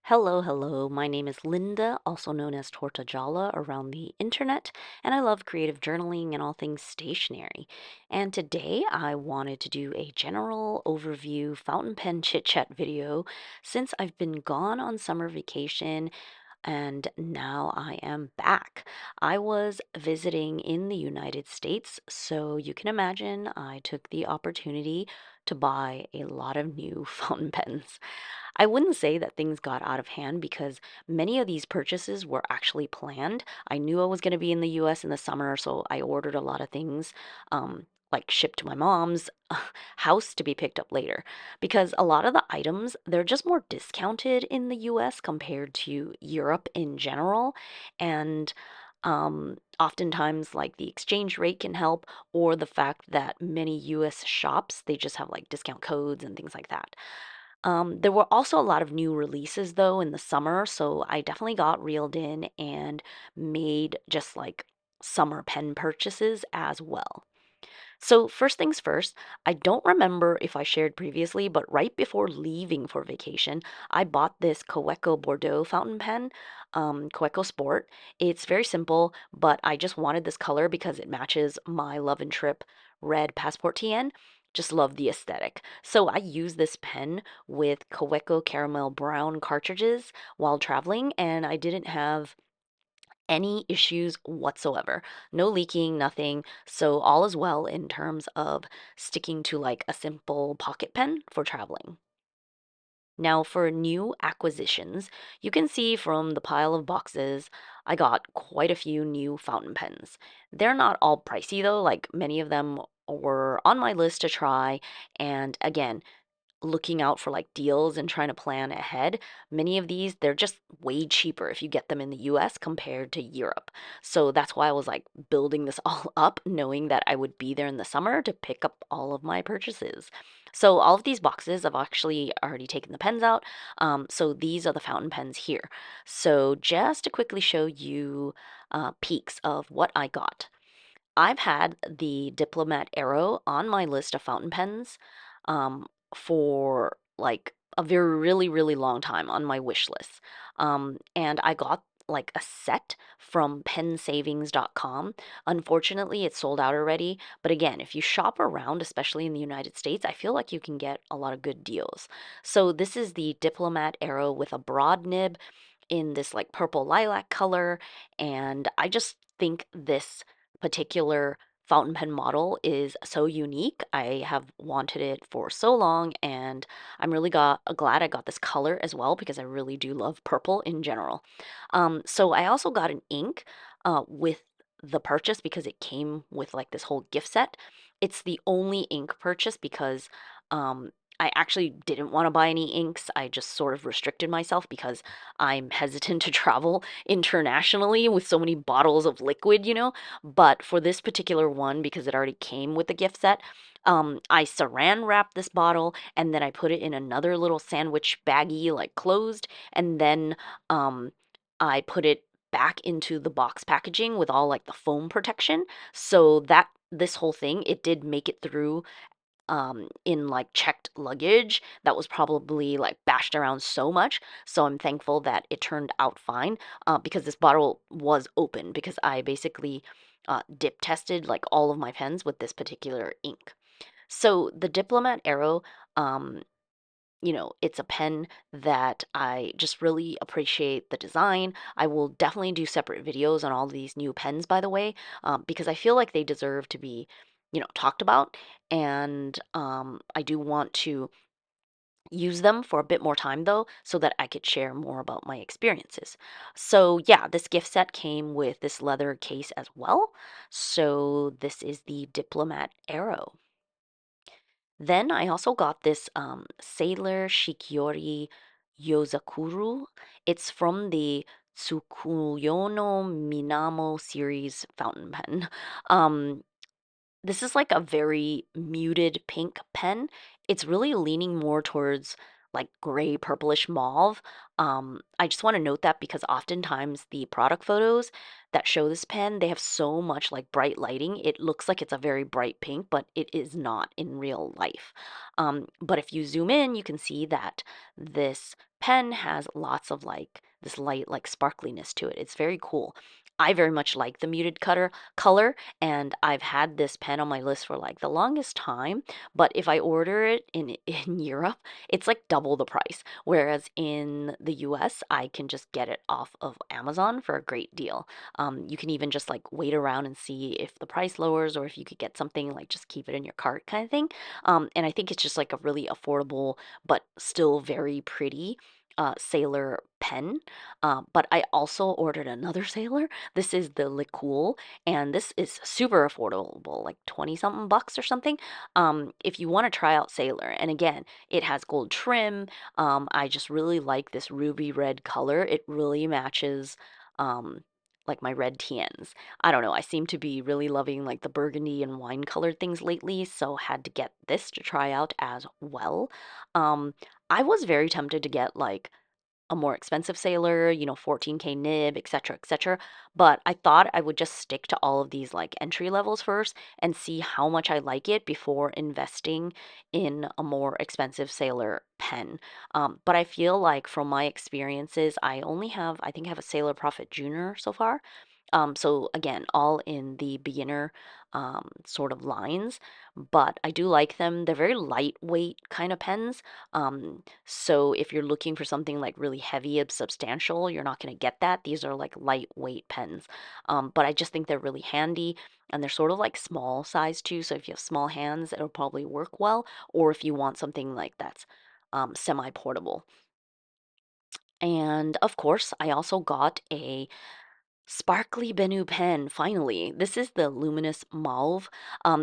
Hello, hello. My name is Linda, also known as Tortajala around the internet, and I love creative journaling and all things stationery. And today I wanted to do a general overview fountain pen chit chat video since I've been gone on summer vacation and now I am back. I was visiting in the United States, so you can imagine I took the opportunity to buy a lot of new fountain pens. I wouldn't say that things got out of hand because many of these purchases were actually planned. I knew I was going to be in the US in the summer, so I ordered a lot of things. Like shipped to my mom's house to be picked up later because a lot of the items they're just more discounted in the US compared to Europe in general, and oftentimes like the exchange rate can help, or the fact that many US shops they just have like discount codes and things like that. There were also a lot of new releases though in the summer, so I definitely got reeled in and made just like summer pen purchases as well. So, first things first, I don't remember if I shared previously, but right before leaving for vacation, I bought this Kaweco Bordeaux fountain pen, Kaweco Sport. It's very simple, but I just wanted this color because it matches my Love and Trip red Passport TN. Just love the aesthetic. So I use this pen with Kaweco Caramel Brown cartridges while traveling, and I didn't have any issues whatsoever. No leaking, nothing. So all is well in terms of sticking to like a simple pocket pen for traveling. Now, for new acquisitions, you can see from the pile of boxes, I got quite a few new fountain pens. They're not all pricey though, like many of them were on my list to try. And again, looking out for like deals and trying to plan ahead, many of these they're just way cheaper if you get them in the US compared to Europe. So that's why I was like building this all up knowing that I would be there in the summer to pick up all of my purchases. So all of these boxes I've actually already taken the pens out. So these are the fountain pens here. So just to quickly show you peaks of what I got. I've had the Diplomat Aero on my list of fountain pens um, for like a very really long time on my wish list. And I got like a set from pensavings.com. Unfortunately, it's sold out already. But again, if you shop around, especially in the United States, I feel like you can get a lot of good deals. So this is the Diplomat Aero with a broad nib in this like purple lilac color. And I just think this particular fountain pen model is so unique. I have wanted it for so long, and I'm really glad I got this color as well because I really do love purple in general. So I also got an ink with the purchase because it came with like this whole gift set. It's the only ink purchase because um, I actually didn't want to buy any inks. I just sort of restricted myself because I'm hesitant to travel internationally with so many bottles of liquid. But for this particular one, because it already came with the gift set, I saran wrapped this bottle and then I put it in another little sandwich baggie, like closed, and then um, I put it back into the box packaging with all like the foam protection so that this whole thing it did make it through in like checked luggage that was probably like bashed around so much. So I'm thankful that it turned out fine because this bottle was open because I basically dip tested like all of my pens with this particular ink. So the Diplomat Aero, um, it's a pen that I just really appreciate the design. I will definitely do separate videos on all these new pens, by the way, because I feel like they deserve to be, talked about. And I do want to use them for a bit more time though, so that I could share more about my experiences. So, yeah, this gift set came with this leather case as well. So, this is the Diplomat Aero. Then I also got this Sailor Shikiori Yozakuru. It's from the Tsukuyo no Minamo series fountain pen. Um, this is like a very muted pink pen. It's really leaning more towards like gray purplish mauve. I just want to note that because oftentimes the product photos that show this pen, they have so much like bright lighting. It looks like it's a very bright pink, but it is not in real life. But if you zoom in, you can see that this pen has lots of like this light, like sparkliness to it. It's very cool. I very much like the muted cutter color, and I've had this pen on my list for like the longest time. But if I order it in in Europe, it's like double the price. Whereas in the US, I can just get it off of Amazon for a great deal. You can even just like wait around and see if the price lowers or if you could get something like just keep it in your cart kind of thing. And I think it's just like a really affordable but still very pretty sailor pen. But I also ordered another sailor. This is the Lecoule, and this is super affordable, like 20 something bucks or something. If you want to try out sailor, and again, it has gold trim. I just really like this ruby red color. It really matches. Um, like my red TNs. I don't know, I seem to be really loving like the burgundy and wine colored things lately, so had to get this to try out as well. Um, I was very tempted to get like a more expensive sailor, 14K nib, etc., etc. But I thought I would just stick to all of these like entry levels first and see how much I like it before investing in a more expensive sailor pen. But I feel like from my experiences, I think I have a Sailor Prophet Junior so far. So again, all in the beginner sort of lines, but I do like them. They're very lightweight kind of pens. So if you're looking for something like really heavy and substantial, you're not going to get that. These are like lightweight pens. But I just think they're really handy and they're sort of like small size too. So if you have small hands, it'll probably work well. Or if you want something like that's semi-portable. And of course, I also got a sparkly Benu pen, finally. This is the Luminous Mauve.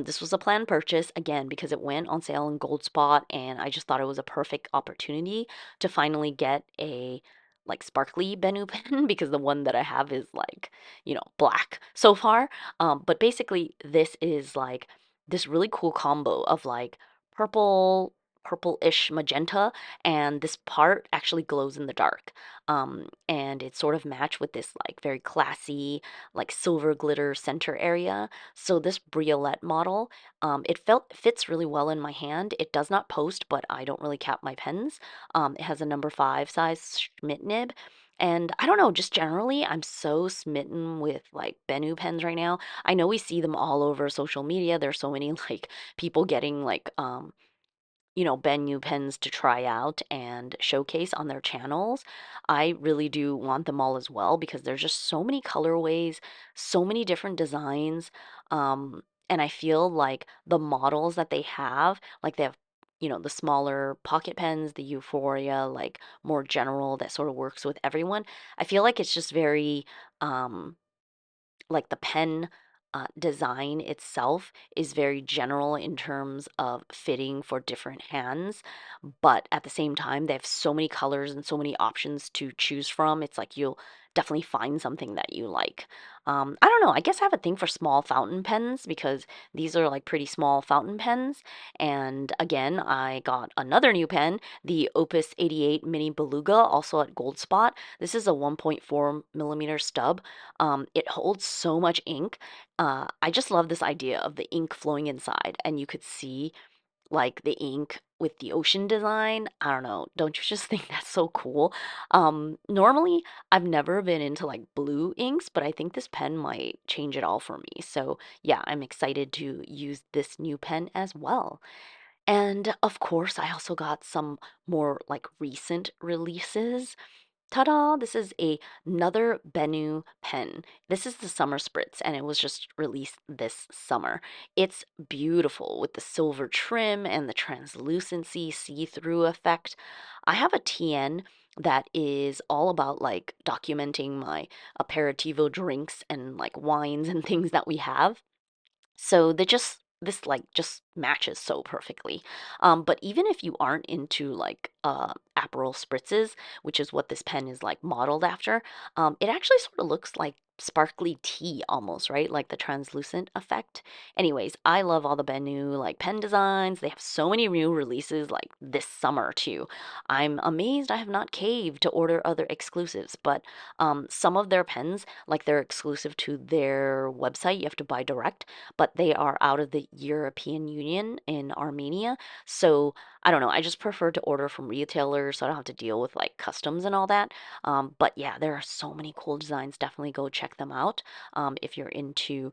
This was a planned purchase, again, because it went on sale in Gold Spot, and I just thought it was a perfect opportunity to finally get a like sparkly Benu pen because the one that I have is like, black so far. But basically, this is like this really cool combo of like purple, purple-ish magenta, and this part actually glows in the dark. And it's sort of matched with this like very classy, like silver glitter center area. So this Briolette model, it fits really well in my hand. It does not post, but I don't really cap my pens. It has a number 5 size Schmidt nib. And I don't know, just generally, I'm so smitten with like Benu pens right now. I know we see them all over social media. There's so many like people getting like Benu pens to try out and showcase on their channels. I really do want them all as well because there's just so many colorways, so many different designs. And I feel like the models that they have, like they have, the smaller pocket pens, the Euphoria, like more general that sort of works with everyone. I feel like it's just very, um, like the pen design itself is very general in terms of fitting for different hands, but at the same time, they have so many colors and so many options to choose from. It's like you'll definitely find something that you like. I don't know. I guess I have a thing for small fountain pens because these are like pretty small fountain pens. And again, I got another new pen, the Opus 88 Mini Beluga, also at Gold Spot. This is a 1.4 millimeter stub. It holds so much ink. I just love this idea of the ink flowing inside, and you could see like the ink with the ocean design. I don't know. Don't you just think that's so cool? Normally, I've never been into like blue inks, but I think this pen might change it all for me. So, yeah, I'm excited to use this new pen as well. And of course, I also got some more like recent releases. Ta-da! This is another Benu pen. This is the Summer Spritz, and it was just released this summer. It's beautiful with the silver trim and the translucency see-through effect. I have a TN that is all about like documenting my aperitivo drinks and like wines and things that we have. So they just this like just matches so perfectly. But even if you aren't into like Aperol spritzes, which is what this pen is like modeled after, it actually sort of looks like sparkly tea almost, right? Like the translucent effect. Anyways, I love all the Benu like pen designs. They have so many new releases like this summer too. I'm amazed I have not caved to order other exclusives, but some of their pens, like they're exclusive to their website, you have to buy direct, but they are out of the European Union in Armenia. So I don't know, I just prefer to order from retailers so I don't have to deal with like customs and all that. But yeah, there are so many cool designs. Definitely go check them out if you're into,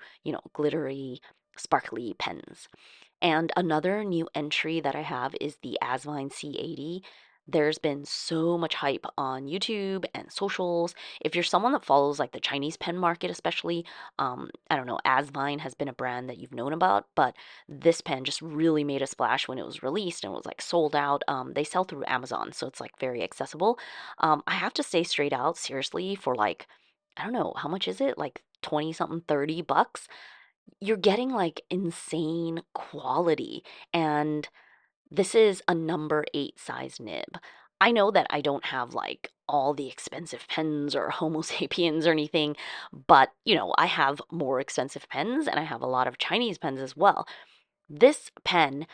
glittery, sparkly pens. And another new entry that I have is the Asvine C80. There's been so much hype on YouTube and socials. If you're someone that follows like the Chinese pen market, especially, I don't know, Asvine has been a brand that you've known about, but this pen just really made a splash when it was released and was like sold out. They sell through Amazon, so it's like very accessible. I have to say straight out, seriously, for like, I don't know, how much is it? Like 20 something, $30? You're getting like insane quality. And this is a number 8 size nib. I know that I don't have like all the expensive pens or Homo sapiens or anything, but I have more expensive pens and I have a lot of Chinese pens as well. This pen,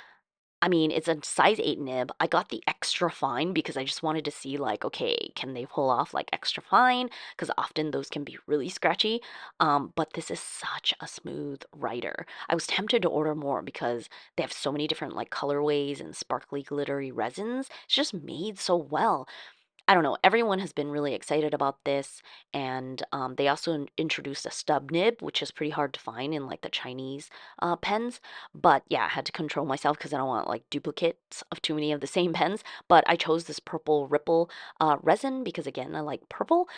I mean, it's a size 8 nib. I got the extra fine because I just wanted to see, like, okay, can they pull off like extra fine? Because often those can be really scratchy. But this is such a smooth writer. I was tempted to order more because they have so many different like colorways and sparkly, glittery resins. It's just made so well. I don't know. Everyone has been really excited about this, and they also introduced a stub nib, which is pretty hard to find in like the Chinese pens. But yeah, I had to control myself because I don't want like duplicates of too many of the same pens. But I chose this purple ripple resin because again, I like purple.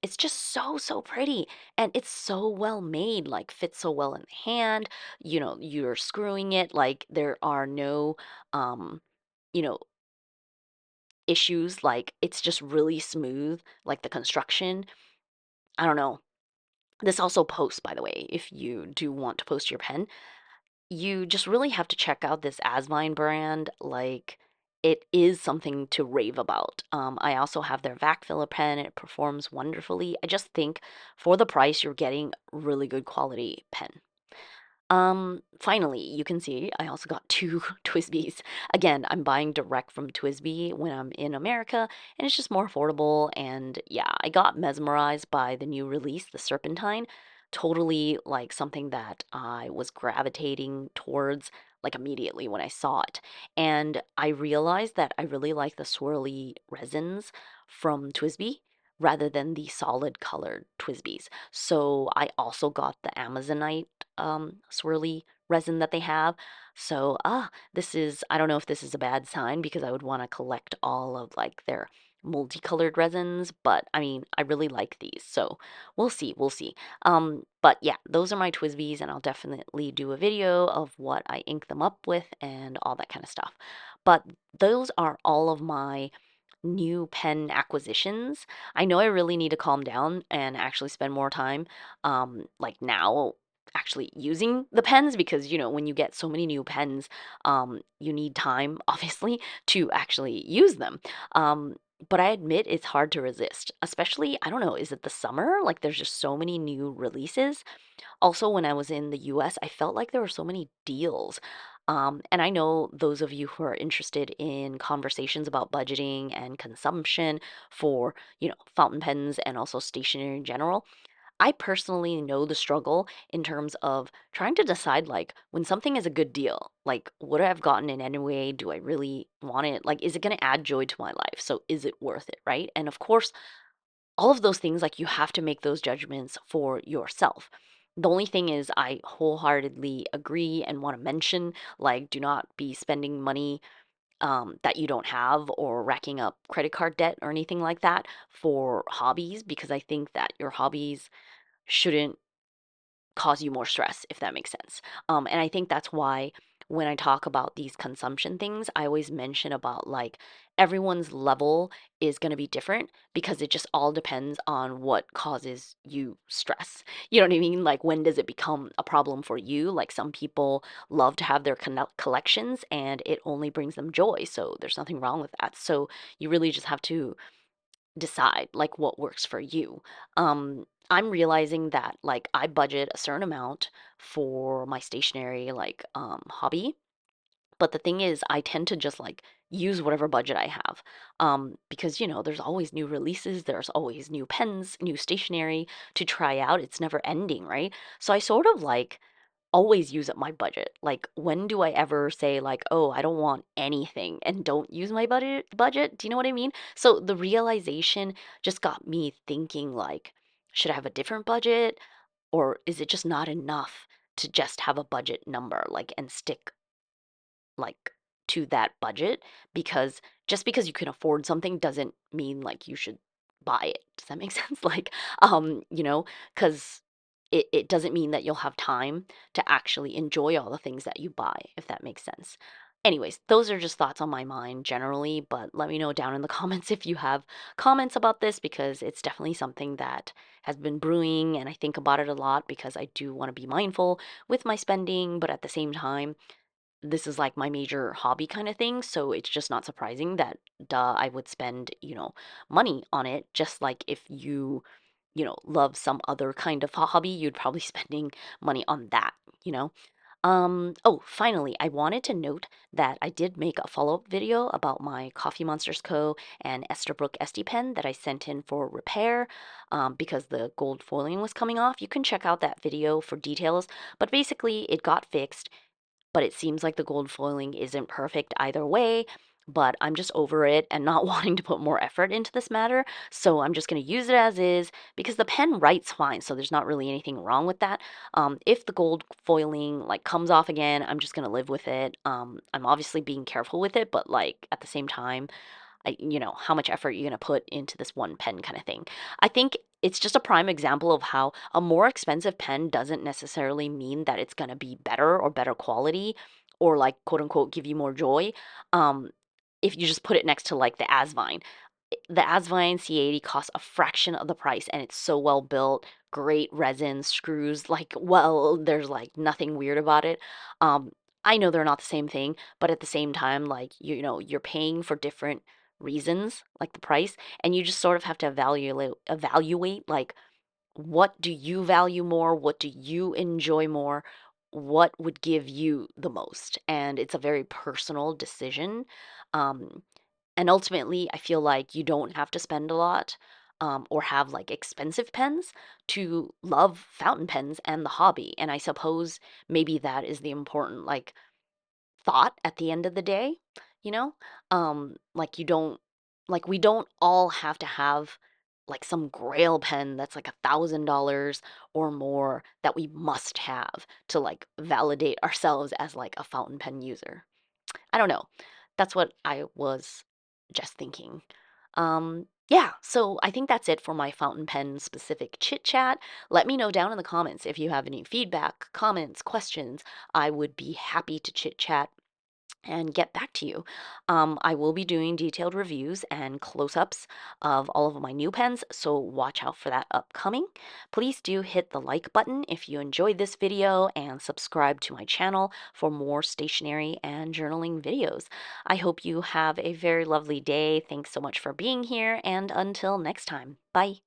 It's just so pretty, and it's so well made. Like fits so well in the hand. You're screwing it. Like there are no um, you know issues. Like it's just really smooth, like the construction. I don't know. This also posts, by the way, if you do want to post your pen. You just really have to check out this Asvine brand. Like it is something to rave about. I also have their vac filler pen. It performs wonderfully. I just think for the price, you're getting really good quality pen. Finally, you can see I also got two TWSBIs. Again, I'm buying direct from TWSBI when I'm in America, and it's just more affordable. And yeah, I got mesmerized by the new release, the Serpentine. Totally like something that I was gravitating towards like immediately when I saw it. And I realized that I really like the swirly resins from TWSBI rather than the solid colored TWSBIs. So I also got the Amazonite swirly resin that they have. So this is, I don't know if this is a bad sign because I would want to collect all of like their multicolored resins, but I mean, I really like these. So we'll see. But yeah, those are my TWSBIs, and I'll definitely do a video of what I ink them up with and all that kind of stuff. But those are all of my new pen acquisitions. I know I really need to calm down and actually spend more time, like now, actually using the pens because when you get so many new pens, you need time, obviously, to actually use them. But I admit it's hard to resist, especially, I don't know, is it the summer? Like there's just so many new releases. Also, when I was in the US, I felt like there were so many deals. And I know those of you who are interested in conversations about budgeting and consumption for, fountain pens and also stationery in general. I personally know the struggle in terms of trying to decide like when something is a good deal, like would I have gotten it anyway? Do I really want it? Like, is it going to add joy to my life? So is it worth it? Right. And of course, all of those things, like you have to make those judgments for yourself. The only thing is, I wholeheartedly agree and want to mention like, do not be spending money that you don't have or racking up credit card debt or anything like that for hobbies because I think that your hobbies shouldn't cause you more stress, if that makes sense. And I think that's why when I talk about these consumption things, I always mention about like everyone's level is going to be different because it just all depends on what causes you stress. You know what I mean? Like when does it become a problem for you? Like some people love to have their collections and it only brings them joy. So there's nothing wrong with that. So you really just have to decide like what works for you. I'm realizing that like I budget a certain amount for my stationery like hobby, but the thing is I tend to just like use whatever budget I have. Because there's always new releases, there's always new pens, new stationery to try out. It's never ending, right? So I sort of like always use up my budget. Like, when do I ever say like, "Oh, I don't want anything," and don't use my budget? Do you know what I mean? So the realization just got me thinking like, should I have a different budget, or is it just not enough to just have a budget number like and stick like to that budget? Because just because you can afford something doesn't mean like you should buy it. Does that make sense? Like, you know, because it doesn't mean that you'll have time to actually enjoy all the things that you buy, if that makes sense. Anyways, those are just thoughts on my mind generally, but let me know down in the comments if you have comments about this, because it's definitely something that has been brewing and I think about it a lot because I do want to be mindful with my spending, but at the same time, this is like my major hobby kind of thing. So it's just not surprising that, duh, I would spend, money on it. Just like if love some other kind of hobby, you'd probably spending money on that, you know? Oh, finally, I wanted to note that I did make a follow-up video about my Coffee Monsters Co. and Esterbrook Estie pen that I sent in for repair because the gold foiling was coming off. You can check out that video for details, but basically it got fixed, but it seems like the gold foiling isn't perfect either way. But I'm just over it and not wanting to put more effort into this matter. So I'm just going to use it as is because the pen writes fine. So there's not really anything wrong with that. If the gold foiling like comes off again, I'm just going to live with it. I'm obviously being careful with it, but like at the same time, how much effort you're going to put into this one pen kind of thing. I think it's just a prime example of how a more expensive pen doesn't necessarily mean that it's going to be better or better quality or like quote unquote give you more joy. Um, if you just put it next to like the Asvine. The Asvine C80 costs a fraction of the price and it's so well built, great resin, screws, like, well, there's like nothing weird about it. Um, I know they're not the same thing, but at the same time, like, you're paying for different reasons, like the price, and you just sort of have to evaluate like what do you value more? What do you enjoy more? What would give you the most? And it's a very personal decision. Um, and ultimately, I feel like you don't have to spend a lot or have like expensive pens to love fountain pens and the hobby. And I suppose maybe that is the important like thought at the end of the day, you know? Like you don't like we don't all have to have like some grail pen that's like $1,000 or more that we must have to like validate ourselves as like a fountain pen user. I don't know. That's what I was just thinking. Yeah, so I think that's it for my fountain pen specific chit chat. Let me know down in the comments if you have any feedback, comments, questions. I would be happy to chit chat and get back to you. I will be doing detailed reviews and close-ups of all of my new pens, so watch out for that upcoming. Please do hit the like button if you enjoyed this video and subscribe to my channel for more stationery and journaling videos. I hope you have a very lovely day. Thanks so much for being here, and until next time, bye.